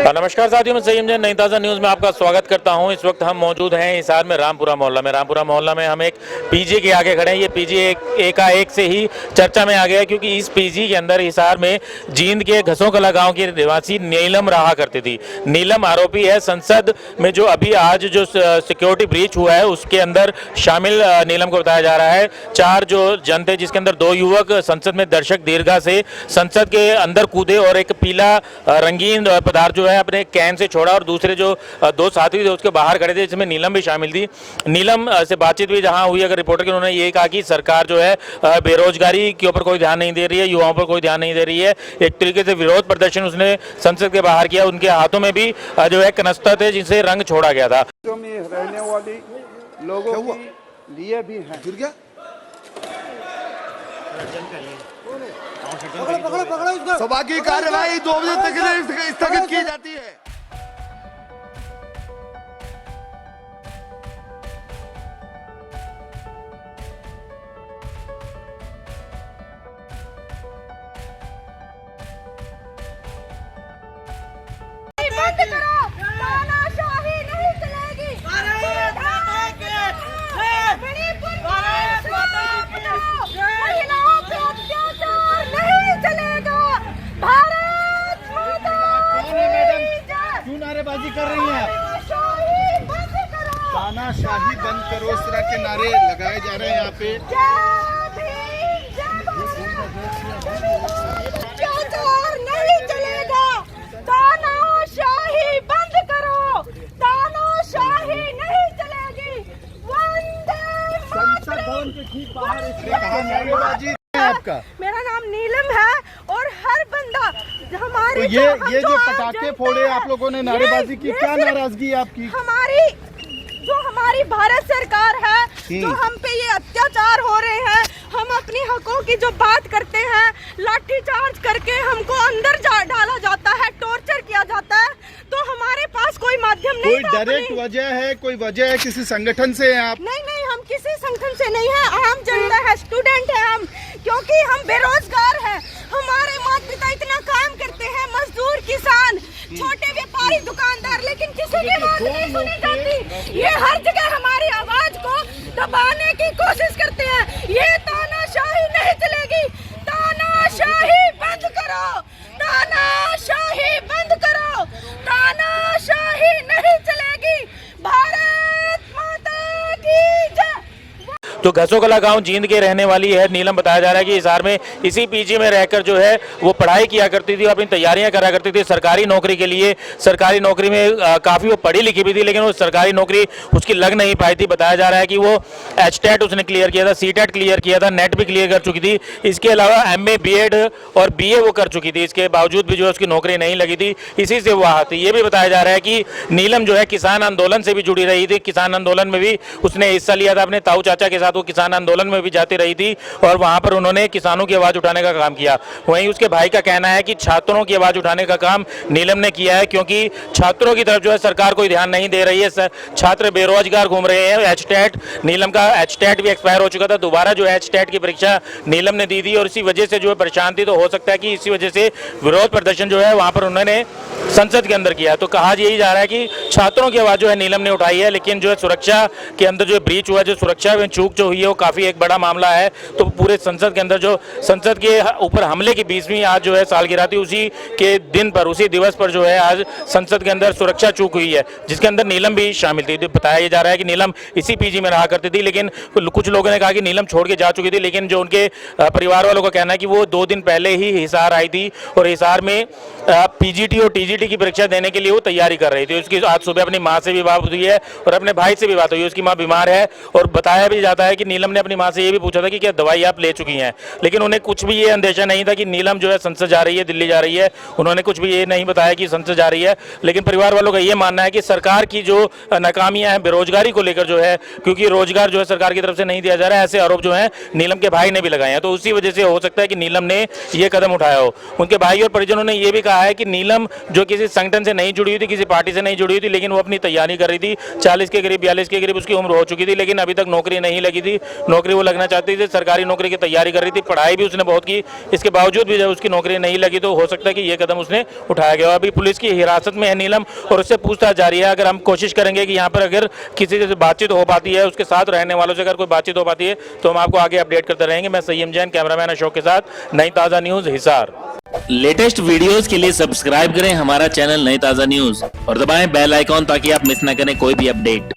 नमस्कार साथियों, मैं सईम जैन नई ताज़ा न्यूज़ में आपका स्वागत करता हूं। इस वक्त हम मौजूद हैं हिसार में रामपुरा मोहल्ला में हम एक पीजी के आगे खड़े हैं। ये पीजी एकाएक से ही चर्चा में आ गया क्योंकि इस पीजी के अंदर हिसार में जींद के घसोंकला गांव की निवासी नीलम रहा करती थी। नीलम आरोपी है। संसद में जो अभी आज जो सिक्योरिटी ब्रीच हुआ है उसके अंदर शामिल नीलम को बताया जा रहा है। 4 जो जन थे जिसके अंदर 2 युवक संसद में दर्शक दीर्घा से संसद के अंदर कूदे और एक पीला रंगीन पदार्थ जो है अपने कैन से छोड़ा और दूसरे जो 2 साथी थे उसके बाहर खड़े थे, जिसमें नीलम भी शामिल थी। नीलम से बातचीत भी जहां हुई अगर रिपोर्टर की, उन्होंने ये कहा कि सरकार जो है बेरोजगारी के ऊपर कोई ध्यान नहीं दे रही है, युवाओं पर कोई ध्यान नहीं दे रही है। एक तरीके से विरोध प्रदर्शन उसने संसद के बाहर किया। उनके हाथों में भी जो है कनस्तर थे जिनसे रंग छोड़ा गया था। रहने वाली लोगों के लिए भी है। सभा की कार्यवाही 2 बजे तक के लिए स्थगित की जाती है। बंद करो, तानाशाही नहीं चलेगी। महिलाओं पे अत्याचार नहीं चलेगा। भारत माता की जय। क्यों नारेबाजी कर रही हैं? तानाशाही बंद करो, तानाशाही बंद करो, इस तरह के नारे लगाए जा रहे हैं यहाँ पे। अत्याचार नहीं चलेगा। तानाशाही बंद करो, तानाशाही नहीं चलेगी। वंदे संसद भवन के ठीक बाहर नारेबाजी है आपका। मेरा नाम नीलम है और हर बंदा हमारी तो ये जो पटाखे फोड़े आप लोगों ने, नारेबाजी की, क्या नाराजगी है आपकी? हमारी भारत सरकार है जो हम पे ये अत्याचार हो रहे हैं। हम अपनी हकों की जो बात करते हैं, लाठीचार्ज करके हमको अंदर डाला जाता है, टॉर्चर किया जाता है। तो हमारे पास कोई माध्यम नहीं कोई डायरेक्ट वजह है, कोई वजह है, किसी संगठन से हैं आप? नहीं, हम किसी संगठन से नहीं है। आम जनता है, स्टूडेंट है हम, क्योंकि हम बेरोजगार हैं। हमारे माता पिता इतना काम करते हैं, मजदूर, किसान, छोटे व्यापारी, दुकानदार, लेकिन किसी की बात नहीं सुनी जाती। ये हर जगह हमारी आवाज को दबाने की कोशिश करते हैं। ये तानाशाही नहीं चलेगी। तानाशाही बंद करो, तानाशाही बंद करो, तानाशाही नहीं चलेगी। भारत माता की जय। जो घसोंकला गांव जींद के रहने वाली है नीलम, बताया जा रहा है कि हिसार में इसी पीजी में रहकर जो है वो पढ़ाई किया करती थी, अपनी तैयारियां करा करती थी सरकारी नौकरी के लिए। सरकारी नौकरी में काफ़ी वो पढ़ी लिखी भी थी, लेकिन वो सरकारी नौकरी उसकी लग नहीं पाई थी। बताया जा रहा है कि वो एचटेट उसने क्लियर किया था, सीटेट क्लियर किया था, नेट भी क्लियर कर चुकी थी। इसके अलावा MA BEd और BA वो कर चुकी थी। इसके बावजूद भी जो है उसकी नौकरी नहीं लगी थी, इसी से वो थी। ये भी बताया जा रहा है कि नीलम जो है किसान आंदोलन से भी जुड़ी रही थी। किसान आंदोलन में भी उसने हिस्सा लिया था। अपने ताऊ चाचा के साथ वो किसान आंदोलन में भी जाती रही थी और वहां पर उन्होंने किसानों की आवाज उठाने का काम किया। वहीं उसके भाई का कहना है कि छात्रों की आवाज उठाने का काम नीलम ने किया है, क्योंकि छात्रों की तरफ जो है सरकार कोई ध्यान नहीं दे रही है। छात्र बेरोजगार घूम रहे हैं। एचटेट, नीलम का एचटेट भी एक्सपायर हो चुका था। दोबारा जो एचटेट की परीक्षा नीलम ने दी थी और इसी वजह से जो है परेशान थी। तो हो सकता है कि इसी वजह से विरोध प्रदर्शन जो है वहां पर उन्होंने संसद के अंदर किया। तो कहा यही जा रहा है कि छात्रों की आवाज जो है नीलम ने उठाई है, लेकिन जो है सुरक्षा के अंदर जो ब्रीच हुआ, जो सुरक्षा में चूक जो हुई है वो काफी एक बड़ा मामला है। तो पूरे संसद के अंदर जो संसद के ऊपर हमले की 20वीं आज जो है सालगिरह थी, उसी के दिन पर, उसी दिवस पर जो है आज संसद के अंदर सुरक्षा चूक हुई है, जिसके अंदर नीलम भी शामिल थी। तो बताया जा रहा है कि नीलम इसी पीजी में रहा करती थी, लेकिन कुछ लोगों ने कहा कि नीलम छोड़ के जा चुकी थी। लेकिन जो उनके परिवार वालों का कहना है कि वो 2 दिन पहले ही हिसार आई थी और हिसार में PGT और TGT की परीक्षा देने के लिए वो तैयारी कर रही थी। उसकी आज सुबह अपनी माँ से भी बात हुई है और अपने भाई से भी बात हुई है। उसकी माँ बीमार है और बताया भी जाता है कि नीलम ने अपनी माँ से ये भी पूछा था कि क्या दवाई आप ले चुकी हैं, लेकिन उन्हें कुछ भी ये अंदेशा नहीं था कि नीलम जो है संसद जा रही है, दिल्ली जा रही है। उन्होंने कुछ भी ये नहीं बताया कि संसद जा रही है। लेकिन परिवार वालों का ये मानना है कि सरकार की जो नाकामियां हैं बेरोजगारी को लेकर जो है, क्योंकि रोजगार जो है सरकार की तरफ से नहीं दिया जा रहा है, ऐसे आरोप जो है नीलम के भाई ने भी लगाए हैं। तो उसी वजह से हो सकता है कि नीलम ने ये कदम उठाया हो। उनके भाई और परिजनों ने यह भी कहा है कि नीलम जो किसी संगठन से नहीं जुड़ी हुई थी, किसी पार्टी से नहीं जुड़ी हुई थी, लेकिन वो अपनी तैयारी कर रही थी। 40 के करीब 42 के करीब उसकी उम्र हो चुकी थी, लेकिन अभी तक नौकरी नहीं लगी लगी थी, नौकरी वो लगना चाहती थी, सरकारी नौकरी की तैयारी कर रही थी, पढ़ाई भी उसने बहुत की, इसके बावजूद भी जब उसकी नौकरी नहीं लगी तो हो सकता है कि ये कदम उसने उठाया गया। अभी पुलिस की हिरासत में है नीलम और उससे पूछताछ जारी है। अगर हम कोशिश करेंगे कि यहाँ पर अगर किसी से बातचीत हो पाती है, उसके साथ रहने वालों से अगर कोई बातचीत हो पाती है तो हम आपको आगे अपडेट करते रहेंगे। मैं सय्यम जैन, कैमरामैन अशोक के साथ, नई ताज़ा न्यूज़, हिसार। लेटेस्ट वीडियोस के लिए सब्सक्राइब करें हमारा चैनल नई ताज़ा न्यूज़ और दबाएं बेल आइकॉन ताकि आप मिस ना करें कोई भी अपडेट।